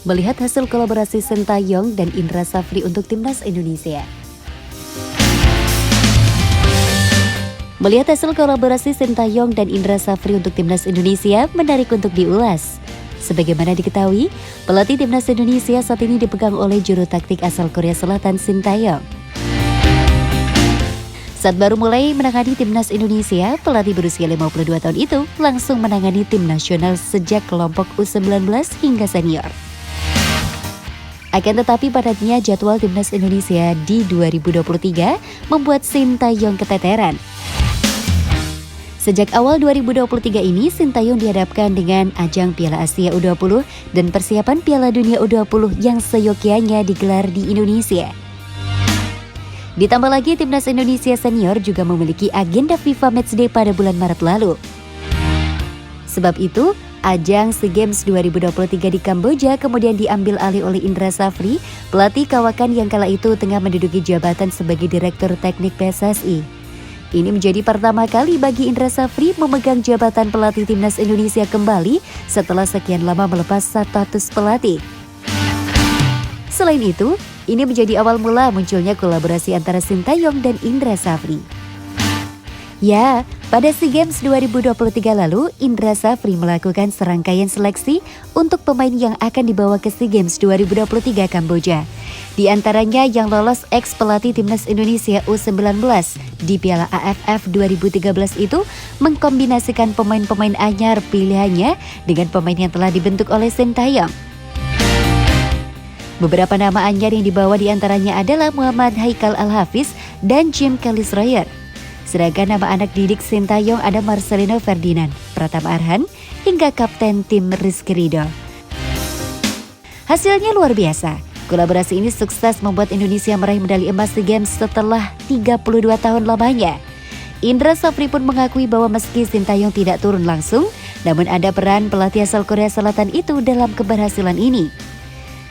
melihat hasil kolaborasi Sintayong dan Indra Safri untuk Timnas Indonesia. Melihat hasil kolaborasi Sintayong dan Indra Safri untuk Timnas Indonesia menarik untuk diulas. Sebagaimana diketahui, pelatih Timnas Indonesia saat ini dipegang oleh juru taktik asal Korea Selatan Sintayong. Saat baru mulai menangani Timnas Indonesia, pelatih berusia 52 tahun itu langsung menangani tim nasional sejak kelompok U19 hingga senior. Akan tetapi padatnya jadwal Timnas Indonesia di 2023 membuat Sintayong keteteran. Sejak awal 2023 ini, Sintayong dihadapkan dengan ajang Piala Asia U20 dan persiapan Piala Dunia U20 yang seyogyanya digelar di Indonesia. Ditambah lagi, Timnas Indonesia Senior juga memiliki agenda FIFA Matchday pada bulan Maret lalu. Sebab itu, ajang SEA Games 2023 di Kamboja kemudian diambil alih oleh Indra Safri, pelatih kawakan yang kala itu tengah menduduki jabatan sebagai Direktur Teknik PSSI. Ini menjadi pertama kali bagi Indra Safri memegang jabatan pelatih Timnas Indonesia kembali setelah sekian lama melepas status pelatih. Selain itu, ini menjadi awal mula munculnya kolaborasi antara Sintayong dan Indra Safri. Ya, pada SEA Games 2023 lalu, Indra Safri melakukan serangkaian seleksi untuk pemain yang akan dibawa ke SEA Games 2023 Kamboja. Di antaranya yang lolos ex-pelatih Timnas Indonesia U19 di Piala AFF 2013 itu mengkombinasikan pemain-pemain anyar pilihannya dengan pemain yang telah dibentuk oleh Sintayong. Beberapa nama anyar yang dibawa diantaranya adalah Muhammad Haikal Al-Hafiz dan Jim Kelly-Schreier. Sedangkan nama anak didik Sintayong ada Marcelino Ferdinand, Pratama Arhan, hingga Kapten tim Rizky Ridho. Hasilnya luar biasa. Kolaborasi ini sukses membuat Indonesia meraih medali emas SEA Games setelah 32 tahun lamanya. Indra Safri pun mengakui bahwa meski Sintayong tidak turun langsung, namun ada peran pelatih asal Korea Selatan itu dalam keberhasilan ini.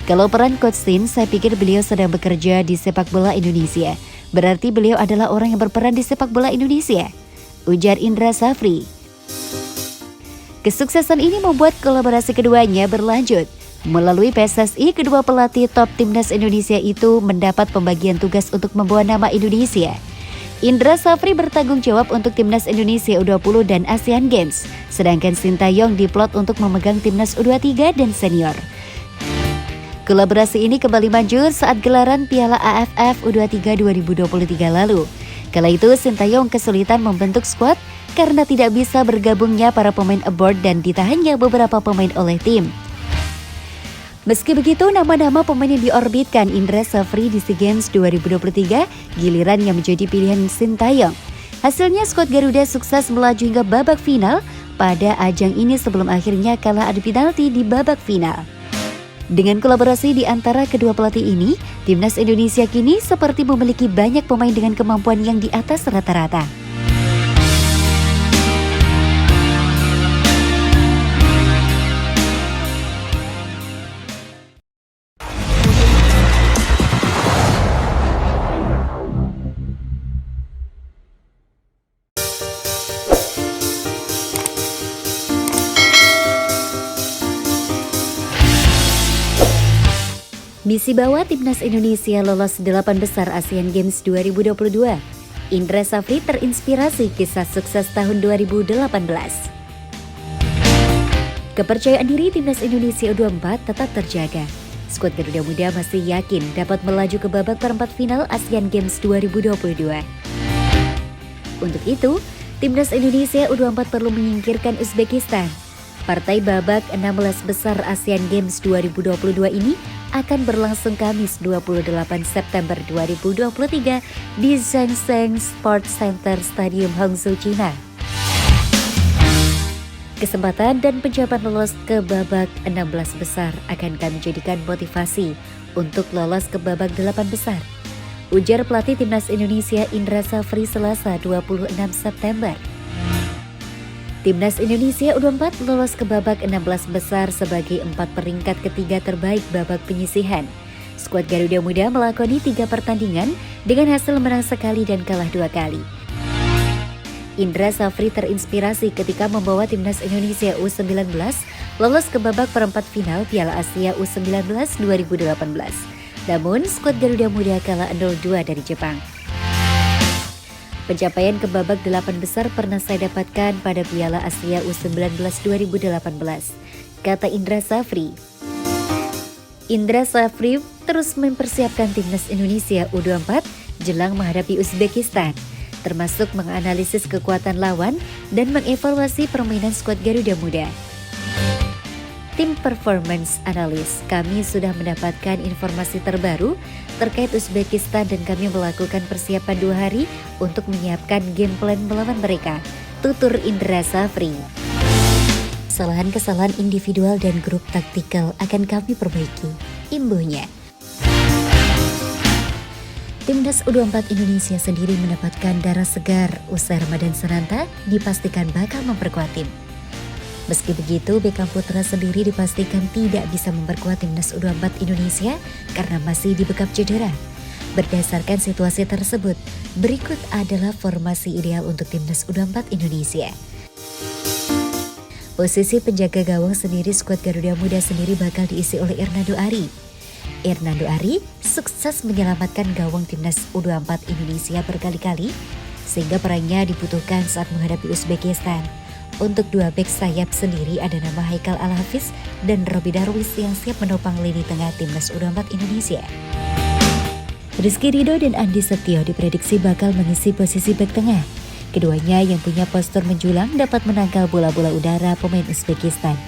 Kalau peran Coach Shin, saya pikir beliau sedang bekerja di sepak bola Indonesia. Berarti beliau adalah orang yang berperan di sepak bola Indonesia, ujar Indra Safri. Kesuksesan ini membuat kolaborasi keduanya berlanjut. Melalui PSSI, kedua pelatih top Timnas Indonesia itu mendapat pembagian tugas untuk membawa nama Indonesia. Indra Safri bertanggung jawab untuk Timnas Indonesia U20 dan Asian Games, sedangkan Sintayong diplot untuk memegang Timnas U23 dan Senior. Kolaborasi ini kembali manjur saat gelaran Piala AFF U23 2023 lalu. Kala itu Sintayong kesulitan membentuk skuad karena tidak bisa bergabungnya para pemain aboard dan ditahannya beberapa pemain oleh tim. Meski begitu, nama-nama pemain yang diorbitkan Indra Safri di SEA Games 2023 giliran yang menjadi pilihan Sintayong. Hasilnya skuad Garuda sukses melaju hingga babak final pada ajang ini sebelum akhirnya kalah adu penalti di babak final. Dengan kolaborasi di antara kedua pelatih ini, Timnas Indonesia kini seperti memiliki banyak pemain dengan kemampuan yang di atas rata-rata. Misi bawa Timnas Indonesia lolos 8 besar Asian Games 2022. Indra Safri terinspirasi kisah sukses tahun 2018. Kepercayaan diri Timnas Indonesia U24 tetap terjaga. Skuad Garuda Muda masih yakin dapat melaju ke babak perempat final Asian Games 2022. Untuk itu, Timnas Indonesia U24 perlu menyingkirkan Uzbekistan. Partai babak 16 besar Asian Games 2022 ini akan berlangsung Kamis 28 September 2023 di Zhangsheng Sports Center Stadium Hangzhou, China. Kesempatan dan pencapaian lolos ke babak 16 besar akan kami jadikan motivasi untuk lolos ke babak 8 besar, ujar pelatih Timnas Indonesia Indra Safri Selasa 26 September. Timnas Indonesia U24 lolos ke babak 16 besar sebagai 4 peringkat ketiga terbaik babak penyisihan. Skuad Garuda Muda melakoni 3 pertandingan dengan hasil menang sekali dan kalah 2 kali. Indra Safri terinspirasi ketika membawa Timnas Indonesia U19 lolos ke babak perempat final Piala Asia U19 2018. Namun, skuad Garuda Muda kalah 0-2 dari Jepang. Pencapaian ke babak 8 besar pernah saya dapatkan pada Piala Asia U19 2018, kata Indra Safri. Indra Safri terus mempersiapkan timnas Indonesia U24 jelang menghadapi Uzbekistan, termasuk menganalisis kekuatan lawan dan mengevaluasi permainan skuad Garuda Muda. Tim Performance Analyst, kami sudah mendapatkan informasi terbaru terkait Uzbekistan dan kami melakukan persiapan 2 hari untuk menyiapkan game plan melawan mereka, tutur Indra Safri. Kesalahan-kesalahan individual dan grup taktikal akan kami perbaiki, imbuhnya. Timnas U24 Indonesia sendiri mendapatkan darah segar usai Ramadan Sananta dipastikan bakal memperkuat tim. Meski begitu, Beckham Putra sendiri dipastikan tidak bisa memperkuat timnas U24 Indonesia karena masih dibekap cedera. Berdasarkan situasi tersebut, berikut adalah formasi ideal untuk timnas U24 Indonesia. Posisi penjaga gawang sendiri skuad Garuda Muda sendiri bakal diisi oleh Hernando Ari. Hernando Ari sukses menyelamatkan gawang timnas U24 Indonesia berkali-kali sehingga perannya dibutuhkan saat menghadapi Uzbekistan. Untuk 2 bek sayap sendiri ada nama Haikal Al-Hafiz dan Robby Darwis yang siap menopang lini tengah timnas U24 Indonesia. Rizky Ridho dan Andi Setio diprediksi bakal mengisi posisi bek tengah. Keduanya yang punya postur menjulang dapat menangkal bola-bola udara pemain Uzbekistan.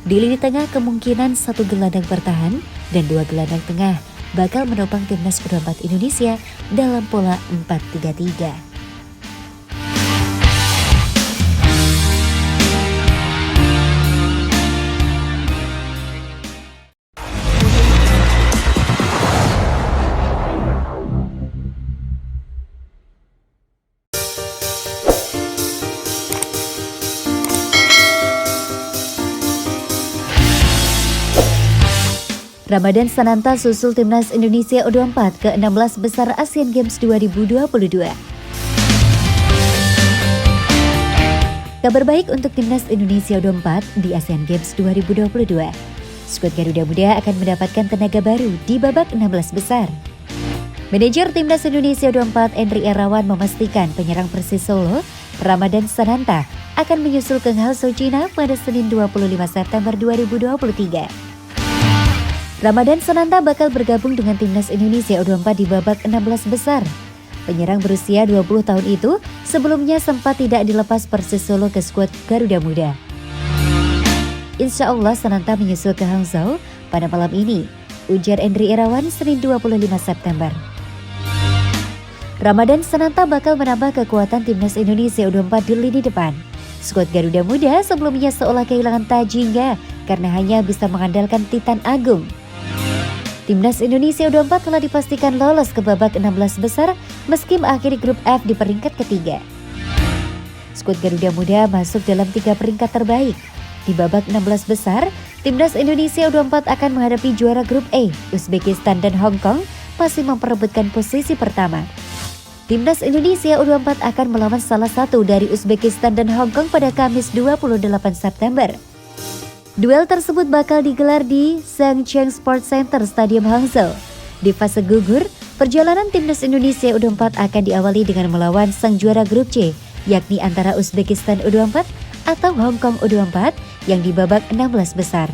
Di lini tengah kemungkinan 1 gelandang bertahan dan 2 gelandang tengah bakal menopang timnas U24 Indonesia dalam pola 4-3-3. Ramadan Sananta susul timnas Indonesia U24 ke 16 besar Asian Games 2022. Kabar baik untuk timnas Indonesia U24 di Asian Games 2022. Skuad Garuda Muda akan mendapatkan tenaga baru di babak 16 besar. Manajer timnas Indonesia U24 Endri Irawan memastikan penyerang Persis Solo, Ramadan Sananta, akan menyusul ke Hangzhou, China pada Senin 25 September 2023. Ramadan Sananta bakal bergabung dengan timnas Indonesia U24 di babak 16 besar. Penyerang berusia 20 tahun itu sebelumnya sempat tidak dilepas Persis Solo ke skuad Garuda Muda. Insya Allah Sananta menyusul ke Hangzhou pada malam ini, ujar Endri Irawan Senin 25 September. Ramadan Sananta bakal menambah kekuatan timnas Indonesia U24 di lini depan. Skuad Garuda Muda sebelumnya seolah kehilangan tajinya karena hanya bisa mengandalkan Titan Agung. Timnas Indonesia U24 telah dipastikan lolos ke babak 16 besar meski mengakhiri grup F di peringkat ketiga. Skuad Garuda Muda masuk dalam 3 peringkat terbaik. Di babak 16 besar, timnas Indonesia U24 akan menghadapi juara grup A, Uzbekistan dan Hong Kong masih memperebutkan posisi pertama. Timnas Indonesia U24 akan melawan salah satu dari Uzbekistan dan Hong Kong pada Kamis 28 September. Duel tersebut bakal digelar di Zhangcheng Sports Center Stadium Hangzhou. Di fase gugur, perjalanan timnas Indonesia U24 akan diawali dengan melawan sang juara grup C, yakni antara Uzbekistan U24 atau Hong Kong U24 yang di babak 16 besar.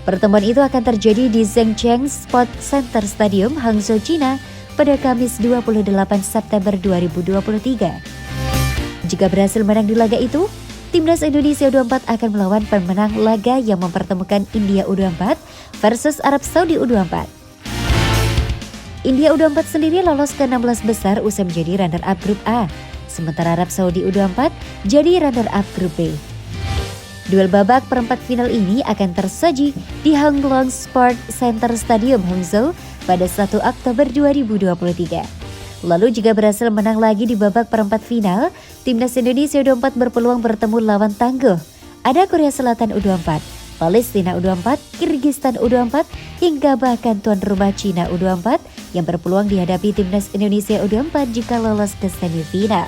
Pertemuan itu akan terjadi di Zhangcheng Sports Center Stadium Hangzhou, China pada Kamis 28 September 2023. Jika berhasil menang di laga itu, timnas Indonesia U24 akan melawan pemenang laga yang mempertemukan India U24 versus Arab Saudi U24. India U24 sendiri lolos ke 16 besar usai menjadi runner-up grup A, sementara Arab Saudi U24 jadi runner-up grup B. Duel babak perempat final ini akan tersaji di Hang Lung Sports Center Stadium Hangzhou pada 1 Oktober 2023. Lalu jika berhasil menang lagi di babak perempat final, timnas Indonesia U24 berpeluang bertemu lawan tangguh. Ada Korea Selatan U24, Palestina U24, Kirgistan U24, hingga bahkan tuan rumah Cina U24 yang berpeluang dihadapi timnas Indonesia U24 jika lolos ke semifinal.